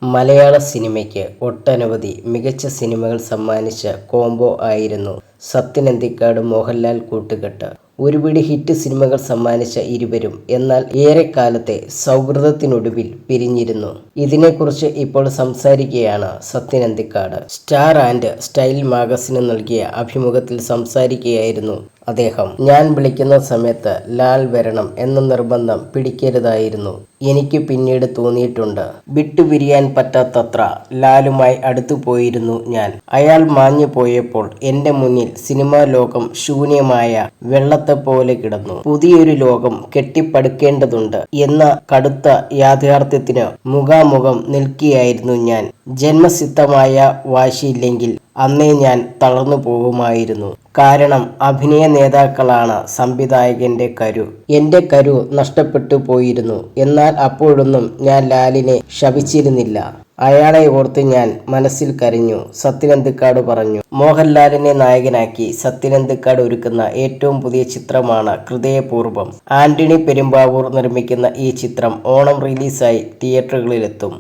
മലയാള സിനിമയ്ക്ക് ഒട്ടനവധി മികച്ച സിനിമകൾ സമ്മാനിച്ച കോംബോ ആയിരുന്നു സത്യൻ അന്തിക്കാട് മോഹൻലാൽ കൂട്ടുകെട്ട്. ഒരുപിടി ഹിറ്റ് സിനിമകൾ സമ്മാനിച്ച ഇരുവരും എന്നാൽ ഏറെക്കാലത്തെ സൗഹൃദത്തിനൊടുവിൽ പിരിഞ്ഞിരുന്നു. ഇതിനെക്കുറിച്ച് ഇപ്പോൾ സംസാരിക്കുകയാണ് Sathyan Anthikad. Star and style മാഗസിന് നൽകിയ അഭിമുഖത്തിൽ സംസാരിക്കുകയായിരുന്നു അദ്ദേഹം. ഞാൻ വിളിക്കുന്ന സമയത്ത് ലാൽ വരണം എന്ന നിർബന്ധം പിടിക്കരുതായിരുന്നു. എനിക്ക് പിന്നീട് തോന്നിയിട്ടുണ്ട്. വിട്ടുപിരിയാൻ പറ്റാത്തത്ര ലാലുമായി അടുത്തു പോയിരുന്നു ഞാൻ. അയാൾ മാഞ്ഞു പോയപ്പോൾ എൻ്റെ മുന്നിൽ സിനിമാ ലോകം ശൂന്യമായ വെള്ളത്തെപ്പോലെ കിടന്നു. പുതിയൊരു ലോകം കെട്ടിപ്പടുക്കേണ്ടതുണ്ട് എന്ന കടുത്ത യാഥാർത്ഥ്യത്തിന് മുഖാമുഖം നിൽക്കുകയായിരുന്നു ഞാൻ. ജന്മസിദ്ധമായ വാശിയില്ലെങ്കിൽ അന്നേ ഞാൻ തളർന്നു പോകുമായിരുന്നു. കാരണം അഭിനയ നേതാക്കളാണ് സംവിധായകന്റെ കരു. എൻ്റെ കരു നഷ്ടപ്പെട്ടു പോയിരുന്നു. എന്നാൽ അപ്പോഴൊന്നും ഞാൻ ലാലിനെ ശപിച്ചിരുന്നില്ല. അയാളെ ഓർത്ത് ഞാൻ മനസ്സിൽ കരഞ്ഞു, സത്യൻ അന്തിക്കാട് പറഞ്ഞു. മോഹൻലാലിനെ നായകനാക്കി സത്യൻ അന്തിക്കാട് ഒരുക്കുന്ന ഏറ്റവും പുതിയ ചിത്രമാണ് ഹൃദയപൂർവ്വം. ആന്റണി പെരുമ്പാവൂർ നിർമ്മിക്കുന്ന ഈ ചിത്രം ഓണം റിലീസായി തിയേറ്ററുകളിലെത്തും.